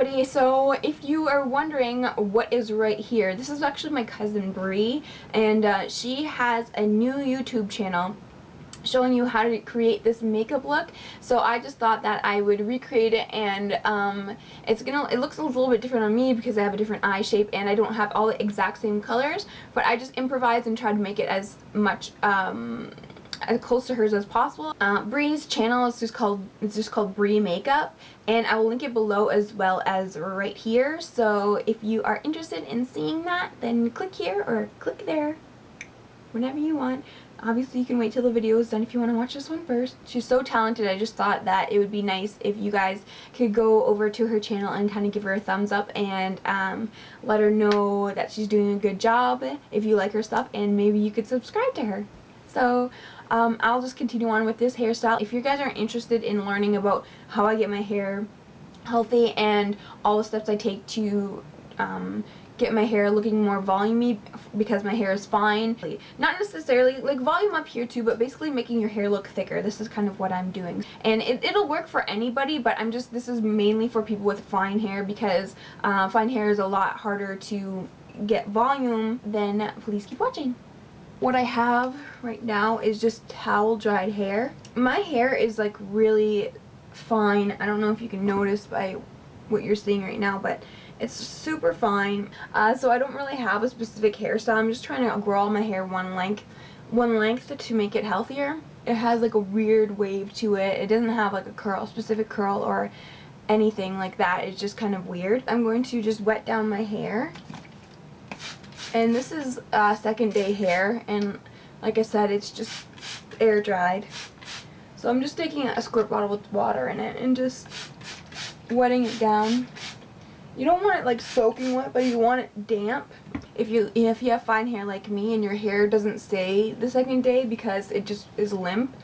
everybody. So if you are wondering what is right here, this is actually my cousin Brea, and she has a new YouTube channel showing you how to create this makeup look. So I just thought that I would recreate it, and it looks a little bit different on me because I have a different eye shape and I don't have all the exact same colors, but I just improvised and tried to make it as much as close to hers as possible. Brea's channel is just called Brea Makeup, and I will link it below as well as right here. So if you are interested in seeing that, then click here or click there, whenever you want. Obviously you can wait till the video is done if you want to watch this one first. She's so talented. I just thought that it would be nice if you guys could go over to her channel and kind of give her a thumbs up and let her know that she's doing a good job if you like her stuff, and maybe you could subscribe to her. So I'll just continue on with this hairstyle. If you guys are interested in learning about how I get my hair healthy and all the steps I take to get my hair looking more volumey because my hair is fine, not necessarily like volume up here too, but basically making your hair look thicker, this is kind of what I'm doing. And it'll work for anybody, but this is mainly for people with fine hair, because fine hair is a lot harder to get volume. Then please keep watching. What I have right now is just towel dried hair. My hair is like really fine. I don't know if you can notice by what you're seeing right now, but it's super fine. So I don't really have a specific hairstyle. I'm just trying to grow all my hair one length to make it healthier. It has like a weird wave to it. It doesn't have like a specific curl or anything like that. It's just kind of weird. I'm going to just wet down my hair. And this is second day hair, and like I said, it's just air dried. So I'm just taking a squirt bottle with water in it and just wetting it down. You don't want it like soaking wet, but you want it damp. If you have fine hair like me and your hair doesn't stay the second day because it just is limp,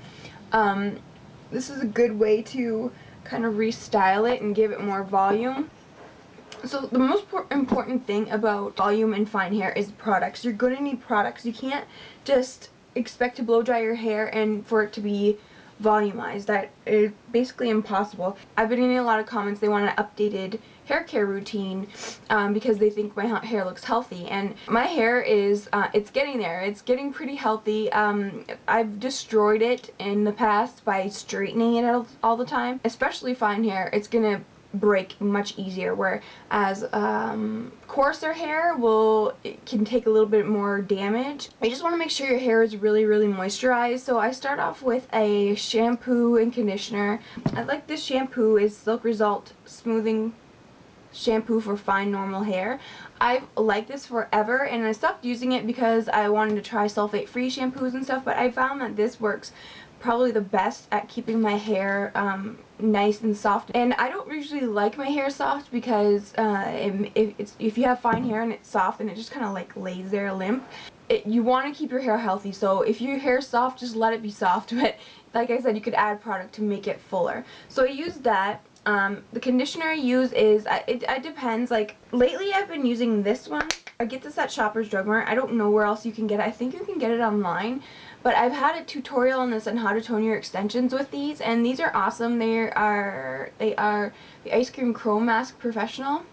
this is a good way to kind of restyle it and give it more volume. So the most important thing about volume and fine hair is products. You're going to need products. You can't just expect to blow dry your hair and for it to be volumized. That is basically impossible. I've been getting a lot of comments. They want an updated hair care routine because they think my hair looks healthy, and my hair is it's getting there. It's getting pretty healthy. I've destroyed it in the past by straightening it all the time. Especially fine hair, it's gonna break much easier, whereas coarser hair it can take a little bit more damage. You just want to make sure your hair is really moisturized. So I start off with a shampoo and conditioner. I like this shampoo. Is Silk Result Smoothing Shampoo for fine normal hair. I've liked this forever, and I stopped using it because I wanted to try sulfate free shampoos and stuff, but I found that this works probably the best at keeping my hair nice and soft. And I don't usually like my hair soft because if you have fine hair and it's soft and it just kind of like lays there limp, you want to keep your hair healthy. So if your hair's soft, just let it be soft, but like I said, you could add product to make it fuller. So I use that. The conditioner I use is, it depends. Like lately I've been using this one. I get this at Shoppers Drug Mart. I don't know where else you can get it. I think you can get it online, but I've had a tutorial on this on how to tone your extensions with these, and these are awesome. They are the Ice Cream Chrome Mask Professional.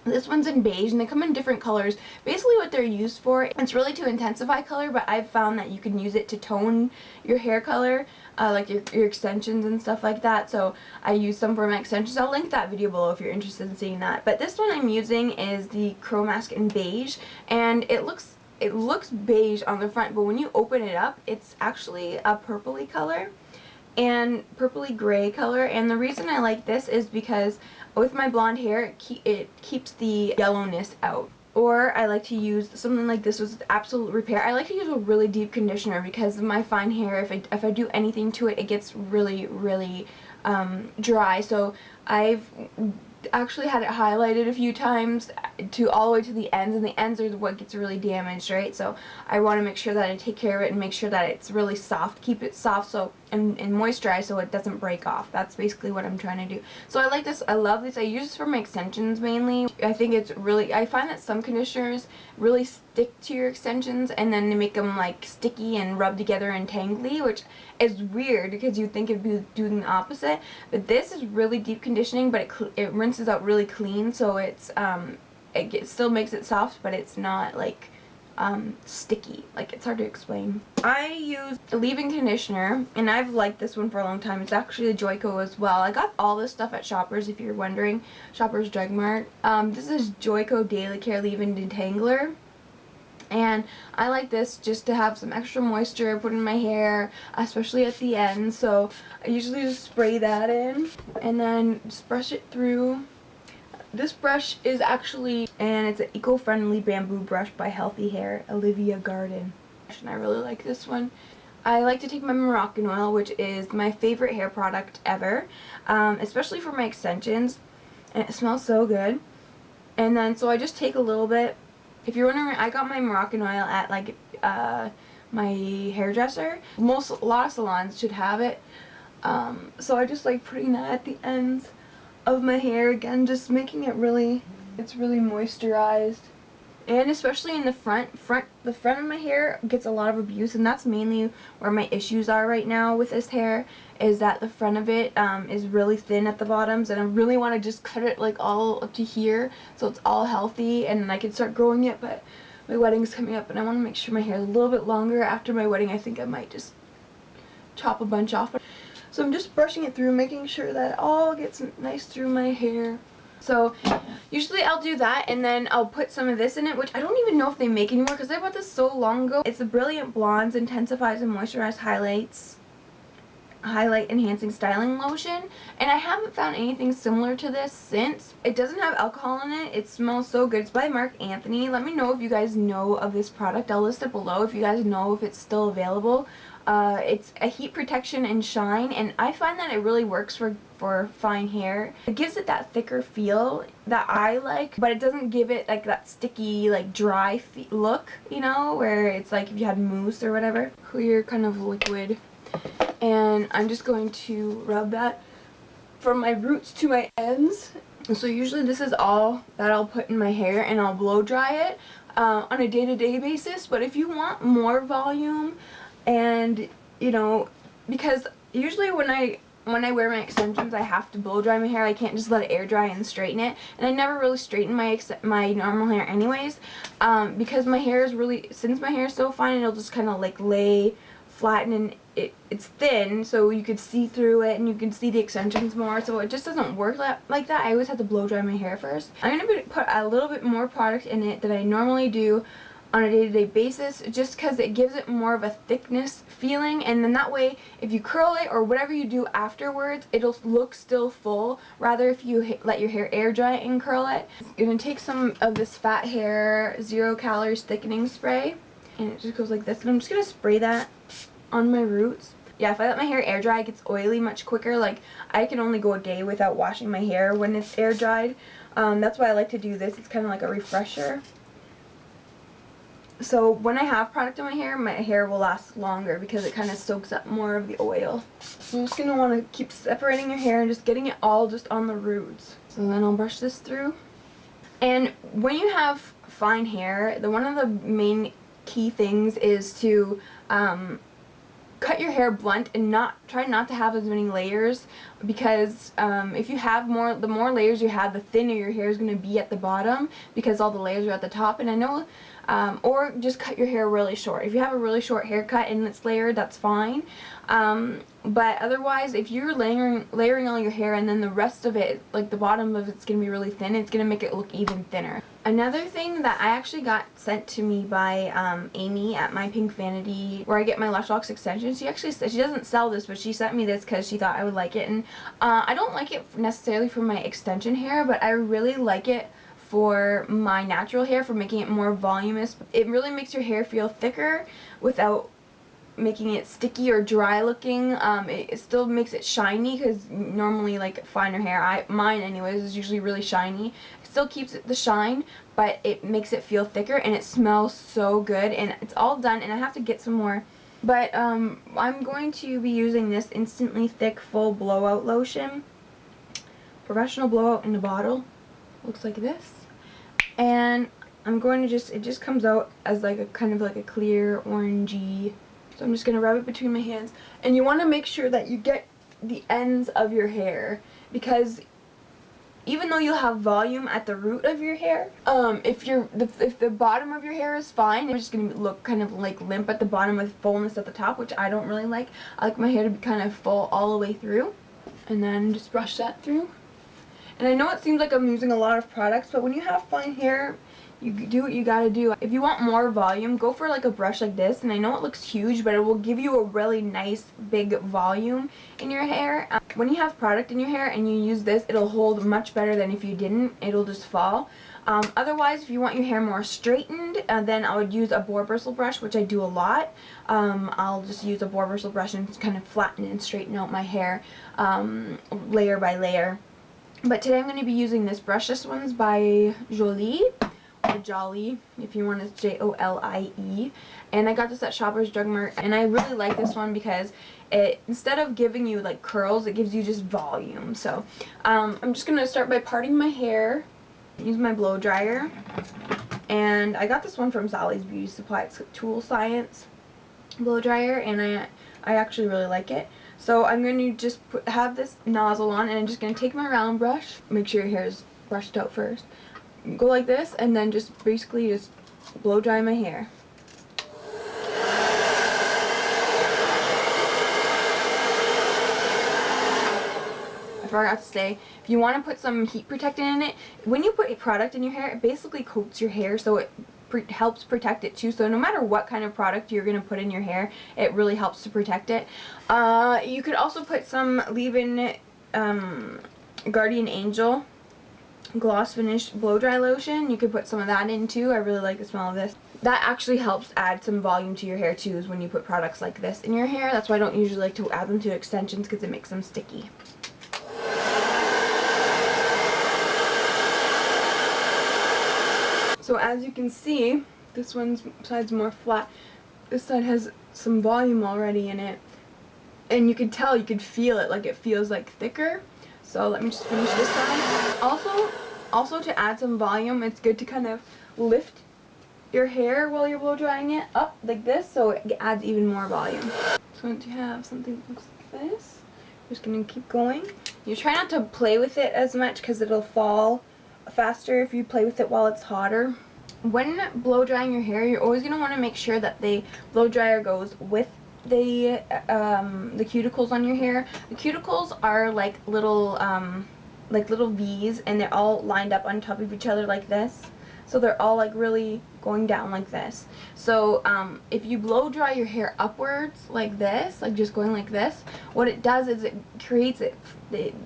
This one's in beige, and they come in different colors. Basically what they're used for, it's really to intensify color, but I've found that you can use it to tone your hair color, like your extensions and stuff like that. So I use some for my extensions. I'll link that video below if you're interested in seeing that. But this one I'm using is the Chrome Mask in beige, and it looks beige on the front, but when you open it up, it's actually a purpley color and purpley gray color. And the reason I like this is because with my blonde hair, it keeps the yellowness out. Or I like to use something like this with Absolute Repair. I like to use a really deep conditioner because of my fine hair. If I do anything to it, it gets really dry. So I've actually had it highlighted a few times to all the way to the ends, and the ends are what gets really damaged, right? So I want to make sure that I take care of it and make sure that it's really soft, keep it soft so and moisturized so it doesn't break off. That's basically what I'm trying to do. So I like this. I love this. I use this for my extensions mainly. I think it's really, I find that some conditioners really stick to your extensions and then they make them like sticky and rub together and tangly, which is weird because you'd think it'd be doing the opposite. But this is really deep conditioning, but it rinses out really clean, so it's it still makes it soft, but it's not like sticky. Like, it's hard to explain. I use a leave-in conditioner, and I've liked this one for a long time. It's actually a Joico as well. I got all this stuff at Shoppers, if you're wondering. Shoppers Drug Mart. This is Joico Daily Care Leave-In Detangler. And I like this just to have some extra moisture put in my hair, especially at the end. So I usually just spray that in and then just brush it through. This brush is actually, and it's an eco-friendly bamboo brush by Healthy Hair, Olivia Garden. And I really like this one. I like to take my Moroccan oil, which is my favorite hair product ever, especially for my extensions, and it smells so good. And then, so I just take a little bit. If you're wondering, I got my Moroccan oil at like my hairdresser. A lot of salons should have it. So I just like putting that at the ends of my hair, again, just making it really, it's really moisturized. And especially in the front of my hair gets a lot of abuse, and that's mainly where my issues are right now with this hair, is that the front of it is really thin at the bottoms, and I really want to just cut it like all up to here so it's all healthy and I can start growing it. But my wedding's coming up and I want to make sure my hair is a little bit longer after my wedding. I think I might just chop a bunch off. So I'm just brushing it through, making sure that it all gets nice through my hair. So usually I'll do that, and then I'll put some of this in it, which I don't even know if they make anymore because I bought this so long ago. It's the Brilliant Blondes Intensifies and Moisturize Highlight Enhancing Styling Lotion, and I haven't found anything similar to this since. It doesn't have alcohol in it. It smells so good. It's by Mark Anthony. Let me know if you guys know of this product. I'll list it below if you guys know if it's still available. It's a heat protection and shine, and I find that it really works for fine hair. It gives it that thicker feel that I like, but it doesn't give it like that sticky, like dry look, you know, where it's like if you had mousse or whatever. Clear kind of liquid. And I'm just going to rub that from my roots to my ends. And so usually this is all that I'll put in my hair, and I'll blow dry it on a day-to-day basis. But if you want more volume, and you know, because usually when I wear my extensions, I have to blow dry my hair. I can't just let it air dry and straighten it, and I never really straighten my normal hair anyways, because my hair is really, since my hair is so fine, it'll just kind of like lay flat, and it's thin, so you could see through it and you can see the extensions more, so it just doesn't work like that. I always have to blow dry my hair first. I'm going to put a little bit more product in it than I normally do on a day-to-day basis, just because it gives it more of a thickness feeling, and then that way if you curl it or whatever you do afterwards, it'll look still full, rather if you let your hair air dry and curl it. I'm going to take some of this Fat Hair 0 calories thickening spray, and it just goes like this, and I'm just going to spray that on my roots. Yeah, if I let my hair air dry, it gets oily much quicker. Like, I can only go a day without washing my hair when it's air dried. That's why I like to do this. It's kind of like a refresher. So when I have product in my hair will last longer because it kind of soaks up more of the oil. So I'm just going to want to keep separating your hair and just getting it all just on the roots. So then I'll brush this through. And when you have fine hair, one of the main key things is to cut your hair blunt and try not to have as many layers, because if you have the more layers you have, the thinner your hair is going to be at the bottom because all the layers are at the top. And I know, or just cut your hair really short. If you have a really short haircut and it's layered, that's fine. But otherwise, if you're layering all your hair and then the rest of it, like the bottom of it's going to be really thin, it's going to make it look even thinner. Another thing that I actually got sent to me by Amy at My Pink Vanity, where I get my Lush Locks extensions. She actually said, she doesn't sell this, but she sent me this because she thought I would like it. And I don't like it necessarily for my extension hair, but I really like it for my natural hair, for making it more voluminous. It really makes your hair feel thicker without making it sticky or dry looking. It still makes it shiny, because normally like finer hair, mine anyways, is usually really shiny. It still keeps the shine, but it makes it feel thicker, and it smells so good. And it's all done, and I have to get some more. But I'm going to be using this Instantly Thick Full Blowout Lotion. Professional blowout in a bottle. Looks like this. And I'm going to it just comes out as like a kind of like a clear orangey. So I'm just going to rub it between my hands. And you want to make sure that you get the ends of your hair, because even though you'll have volume at the root of your hair, if the bottom of your hair is fine, it's just going to look kind of like limp at the bottom with fullness at the top, which I don't really like. I like my hair to be kind of full all the way through. And then just brush that through. And I know it seems like I'm using a lot of products, but when you have fine hair, you do what you gotta do. If you want more volume, go for like a brush like this. And I know it looks huge, but it will give you a really nice big volume in your hair. When you have product in your hair and you use this, it'll hold much better than if you didn't. It'll just fall. Otherwise, if you want your hair more straightened, then I would use a boar bristle brush, which I do a lot. I'll just use a boar bristle brush and kind of flatten and straighten out my hair layer by layer. But today I'm going to be using this brush. This one's by Jolie, or Jolly, if you want to, Jolie. And I got this at Shoppers Drug Mart, and I really like this one because it, instead of giving you like curls, it gives you just volume. So I'm just going to start by parting my hair. Use my blow dryer. And I got this one from Sally's Beauty Supply. It's a Tool Science blow dryer, and I actually really like it. So I'm going to just have this nozzle on, and I'm just going to take my round brush. Make sure your hair is brushed out first. Go like this, and then just basically just blow dry my hair. I forgot to say, if you want to put some heat protectant in it, when you put a product in your hair, it basically coats your hair, so it helps protect it too. So no matter what kind of product you're going to put in your hair, it really helps to protect it. You could also put some leave-in Guardian Angel gloss finish blow dry lotion. You could put some of that in too. I really like the smell of this. That actually helps add some volume to your hair too, is when you put products like this in your hair. That's why I don't usually like to add them to extensions, because it makes them sticky. So as you can see, this side's more flat. This side has some volume already in it. And you can tell, you can feel it, like it feels like thicker. So let me just finish this side. Also to add some volume, it's good to kind of lift your hair while you're blow drying it up like this, so it adds even more volume. So once you have something that looks like this, you're just gonna keep going. You try not to play with it as much, because it'll fall faster if you play with it while it's hotter. When blow drying your hair, you're always going to want to make sure that the blow dryer goes with the cuticles on your hair. The cuticles are like little V's, and they're all lined up on top of each other like this. So they're all like really going down like this. So if you blow dry your hair upwards like this, like just going like this, what it does is it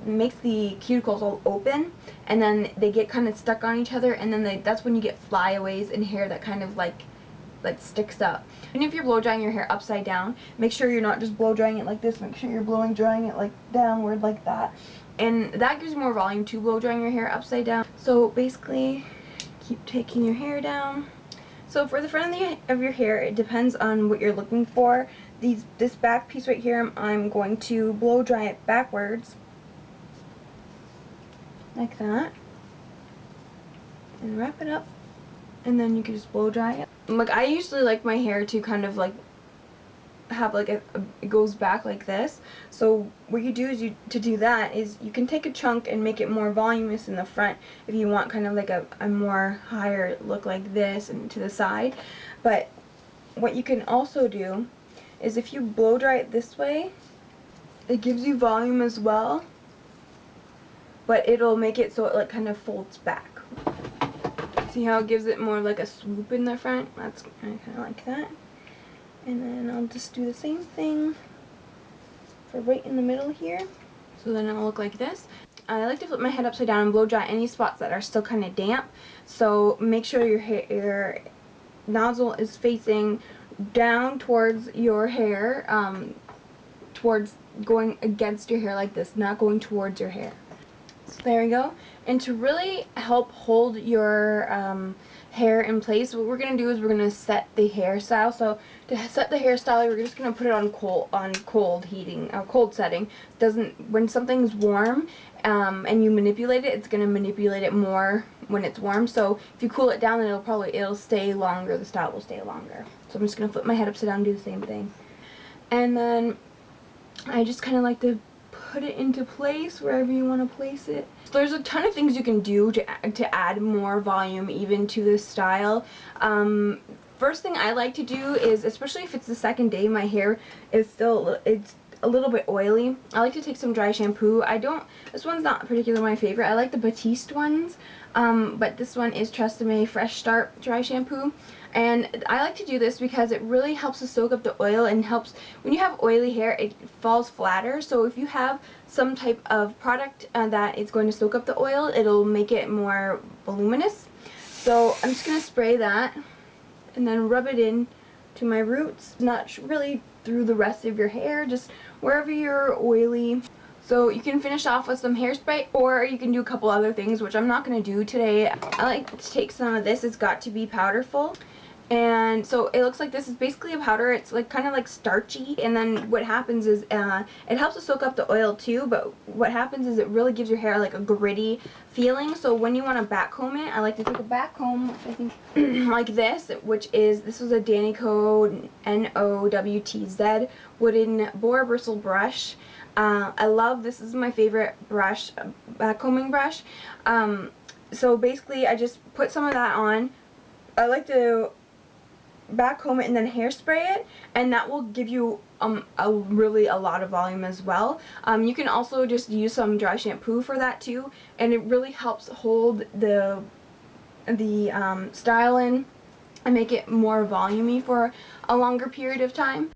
makes the cuticles all open, and then they get kind of stuck on each other, and then that's when you get flyaways in hair that kind of like sticks up. And if you're blow drying your hair upside down, make sure you're not just blow drying it like this. Make sure you're drying it like downward like that, and that gives you more volume to blow drying your hair upside down. So basically, keep taking your hair down. So for the front of your hair, it depends on what you're looking for. This back piece right here, I'm going to blow dry it backwards, like that, and wrap it up, and then you can just blow dry it. Like, I usually like my hair to kind of like have like it goes back like this. So what you do is to do that is you can take a chunk and make it more voluminous in the front if you want kind of like a more higher look like this, and to the side. But what you can also do is, if you blow dry it this way, it gives you volume as well, but it'll make it so it like kind of folds back. See how it gives it more like a swoop in the front? That's kind of like that. And then I'll just do the same thing for right in the middle here. So then it'll look like this. I like to flip my head upside down and blow dry any spots that are still kind of damp. So make sure your nozzle is facing down towards your hair, towards going against your hair like this, not going towards your hair. So there we go. And to really help hold your hair in place, what we're going to do is we're going to set the hairstyle. So to set the hairstyle, we're just going to put it on cold setting. When something's warm and you manipulate it, it's going to manipulate it more when it's warm. So if you cool it down, then it'll stay longer. The style will stay longer. So I'm just going to flip my head upside down and do the same thing. And then I just kind of like to put it into place wherever you want to place it. So there's a ton of things you can do to add more volume even to this style. First thing I like to do is, especially if it's the second day, my hair is it's a little bit oily, I like to take some dry shampoo. This one's not particularly my favorite. I like the Batiste ones, but this one is Tresemme Fresh Start dry shampoo. And I like to do this because it really helps to soak up the oil and helps, when you have oily hair, it falls flatter. So if you have some type of product that is going to soak up the oil, it'll make it more voluminous. So I'm just going to spray that and then rub it in to my roots, not really through the rest of your hair, just wherever you're oily. So you can finish off with some hairspray, or you can do a couple other things, which I'm not going to do today. I like to take some of this. It's got to be powderful. And so it looks like this is basically a powder. It's like kind of like starchy, and then what happens is it helps to soak up the oil too, but what happens is it really gives your hair like a gritty feeling. So when you want to back comb it, I like to take a back comb, I think like this, this was a Danico NOWTZ wooden boar bristle brush. I love this. Is my favorite brush, back combing brush. So basically I just put some of that on. I like to back comb it and then hairspray it, and that will give you a lot of volume as well. You can also just use some dry shampoo for that too, and it really helps hold the style in and make it more volumey for a longer period of time.